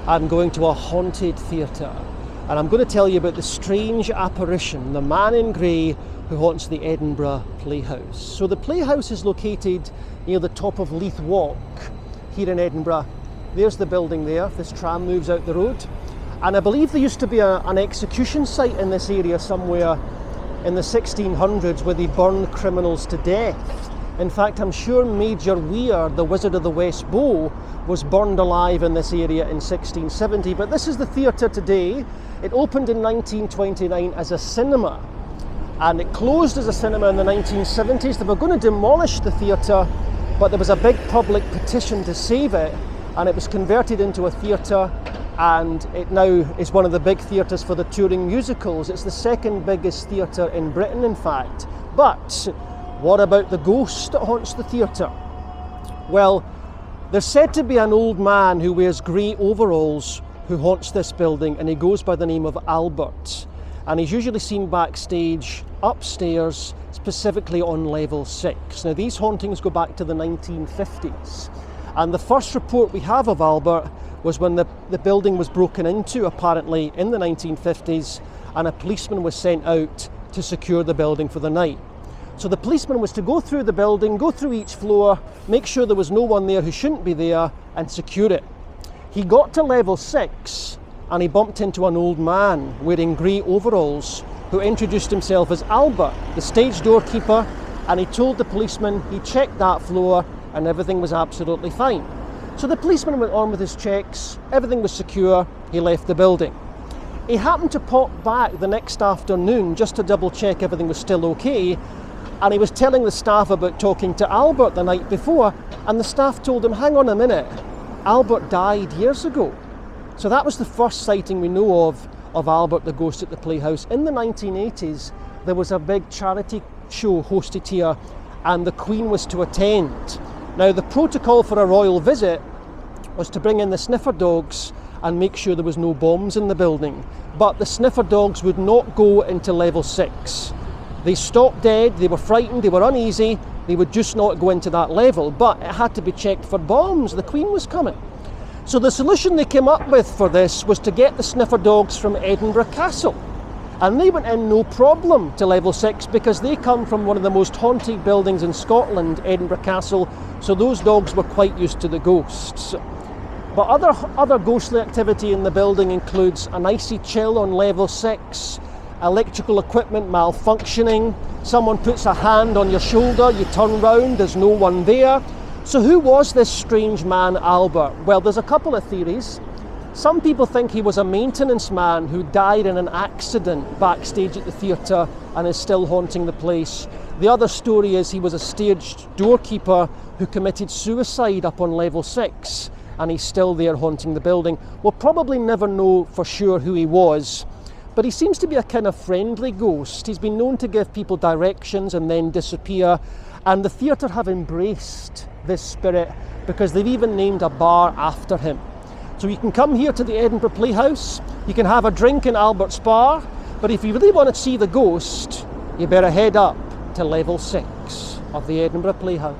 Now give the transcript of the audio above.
I'm going to a haunted theatre, and I'm going to tell you about the strange apparition, the man in grey who haunts the Edinburgh Playhouse. So the Playhouse is located near the top of Leith Walk here in Edinburgh. There's the building there, this tram moves out the road. And I believe there used to be an execution site in this area somewhere in the 1600s where they burned criminals to death. In fact, I'm sure Major Weir, the Wizard of the West Bow, was burned alive in this area in 1670. But this is the theatre today. It opened in 1929 as a cinema, and it closed as a cinema in the 1970s. They were going to demolish the theatre, but there was a big public petition to save it, and it was converted into a theatre, and it now is one of the big theatres for the touring musicals. It's the second biggest theatre in Britain, in fact. But what about the ghost that haunts the theatre? Well, there's said to be an old man who wears grey overalls who haunts this building, and he goes by the name of Albert. And he's usually seen backstage, upstairs, specifically on level 6. Now, these hauntings go back to the 1950s. And the first report we have of Albert was when the building was broken into, apparently, in the 1950s, and a policeman was sent out to secure the building for the night. So the policeman was to go through the building, go through each floor, make sure there was no one there who shouldn't be there, and secure it. He got to level 6, and he bumped into an old man wearing grey overalls who introduced himself as Albert, the stage doorkeeper, and he told the policeman he checked that floor and everything was absolutely fine. So the policeman went on with his checks, everything was secure, he left the building. He happened to pop back the next afternoon just to double check everything was still okay, and he was telling the staff about talking to Albert the night before, and the staff told him, hang on a minute, Albert died years ago. So that was the first sighting we know of Albert the ghost at the Playhouse. In the 1980s, there was a big charity show hosted here, and the Queen was to attend. Now, the protocol for a royal visit was to bring in the sniffer dogs and make sure there was no bombs in the building. But the sniffer dogs would not go into level 6. They stopped dead, they were frightened, they were uneasy, they would just not go into that level. But it had to be checked for bombs, the Queen was coming. So the solution they came up with for this was to get the sniffer dogs from Edinburgh Castle. And they went in no problem to level 6 because they come from one of the most haunted buildings in Scotland, Edinburgh Castle, so those dogs were quite used to the ghosts. But other ghostly activity in the building includes an icy chill on level 6, electrical equipment malfunctioning, someone puts a hand on your shoulder, you turn round, there's no one there. So who was this strange man, Albert? Well, there's a couple of theories. Some people think he was a maintenance man who died in an accident backstage at the theatre and is still haunting the place. The other story is he was a stage doorkeeper who committed suicide up on level 6, and he's still there haunting the building. We'll probably never know for sure who he was, but he seems to be a kind of friendly ghost. He's been known to give people directions and then disappear, and the theatre have embraced this spirit because they've even named a bar after him. So you can come here to the Edinburgh Playhouse, you can have a drink in Albert's bar, but if you really want to see the ghost, you better head up to level 6 of the Edinburgh Playhouse.